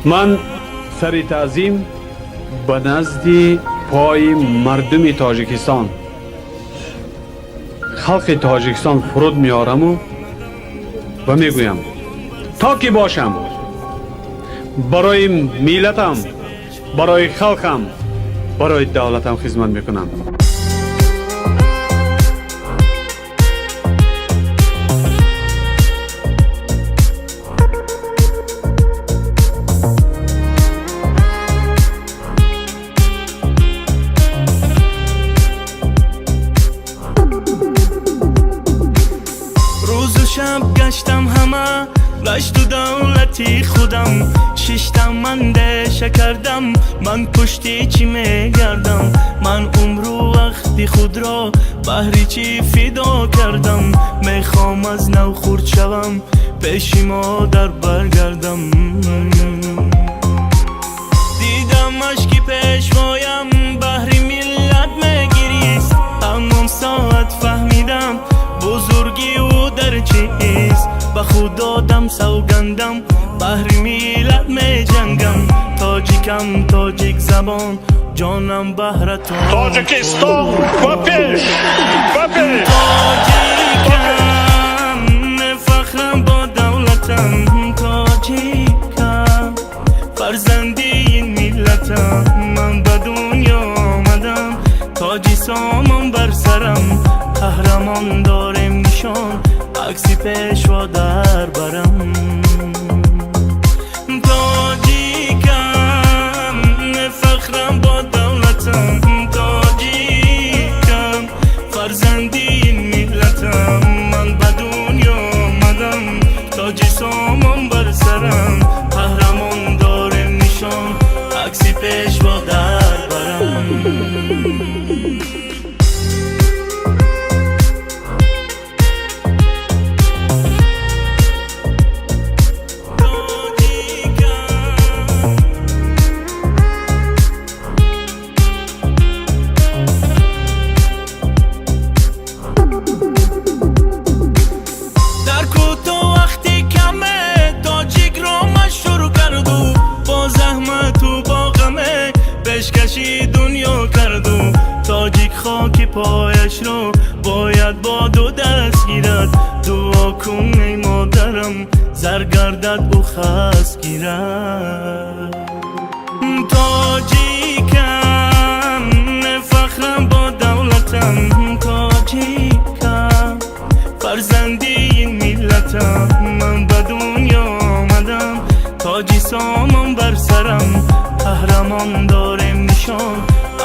من سری تعظیم به نزد پای مردم تاجیکستان خلق تاجیکستان فرود میارم و میگویم تا که باشم برای میلتم، برای خلقم، برای دولتم خدمت میکنم. شب گشتم همه گشت و دولتی خودم ششتم من دشه کردم من پشتی چی میگردم من عمر و وقتی خود را بهری چی فدا کردم میخوام از نو خورد شوم پیش مادر برگردم دیدم اشکی پیشوایم بهری ملت میگیریست همون ساعت فهمیدم بزرگی او در چیست به خود دادم سوگندم بهر میلت می جنگم تاجیکم تاجیک زبان جانم بهر تو تاجیکستان و پیش و پیش تاجیکم فخرم با دولتم تاجیکم فرزندی این میلتم من به دنیا آمدم تاجی سامان بر سرم قهرمان دارم نشان عکسی پیشوا در برم تاجیکم فخرم با دولتم تاجیکم فرزندی این میلتم من به دنیا آمدم تاجی سامان بر سرم قهرمان دارم نشان عکسی پیشوا در برم کشی دنیا کردو تاجیک خاکی پایش رو باید با دو دست گیرد دعا کن ای مادرم زرگردد او خست گیرد تاجیکم فخرم با دولتم تاجیکم فرزندی این میلتم من به دنیا آمدم تاجی سامان بر سرم قهرمان دارم نشان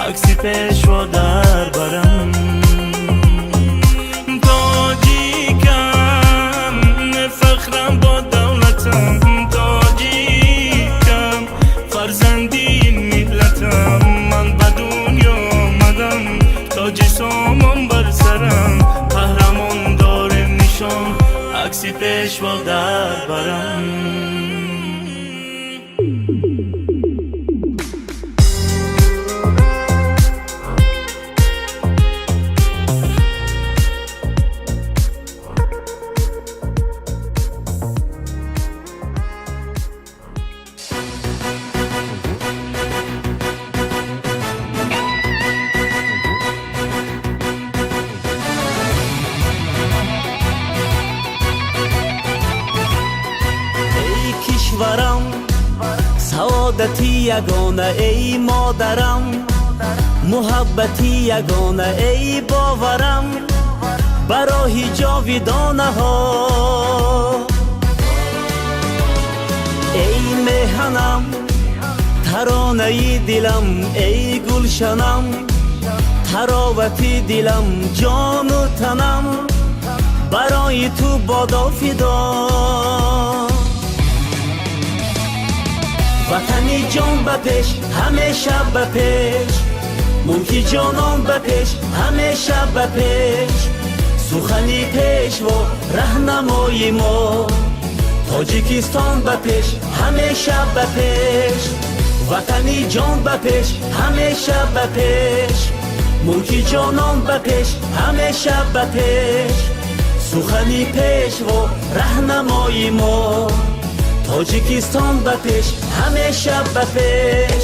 عکسی پیشوا در برم تاجیکم فخرم با دولتم تاجیکم فرزندی این میلتم من به دنیا آمدم تاجی سامان بر سرم قهرمان دارم نشان عکسی پیشوا در برم سعادتی یگانه ای مادرم محبتی یگانه ای باورم برای جاویدانه ها ای مهنم ترانه ای دلم ای گلشنم تراوتی دلم جان و تنم برای تو بادا فدا وطنی جان بپیش همیشه بپیش ملکی جانان بپیش همیشه بپیش سخنی پیش و رهنمای ما تاجیکستان بپیش همیشه بپیش وطنی جان بپیش همیشه بپیش ملکی جانان بپیش همیشه بپیش سخنی پیش و رهنمای ما تاجیکستان به پیش، همیشه به پیش.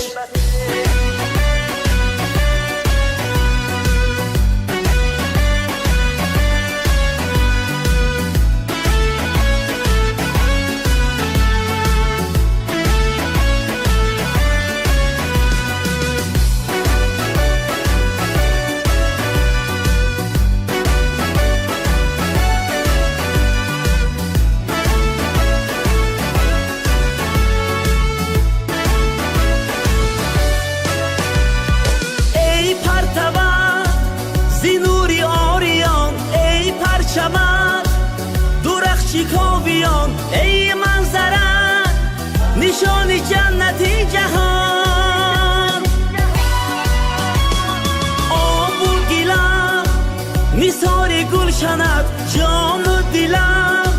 زینوری آریان ای پرچمت، درخشی کاویان ای منظره، نشانی جنتی جهان. آب و گیلم نثار گلشنت، جان و دلم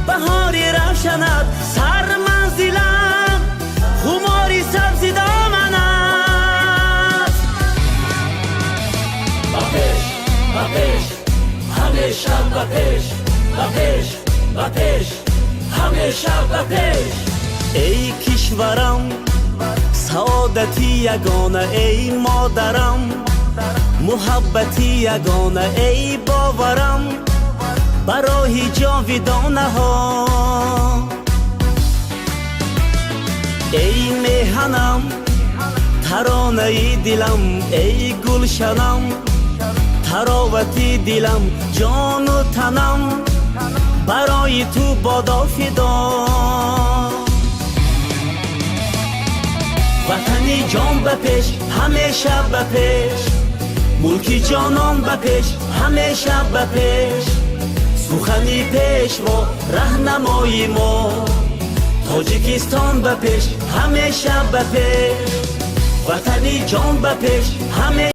بهاری روشنت، سر منزلم خماری سبزی دامنت. بپیش همیشه بپیش، بپیش بپیش همیشه بپیش. ای کشورم سعادتی یگانه، ای مادرم محبتی یگانه، ای باورم برای جاودانه ها. ای میهنم ترانه ای دلم، ای گلشنم تراوتی دلم، جان و تنم برای تو بادا فدا. وطنی جان بپیش، همیشه بپیش، ملکی جانان بپیش، همیشه بپیش. سخنی پیش و رهنمای ما، تاجیکستان بپیش، همیشه بپیش. وطنی جان بپیش، همیشه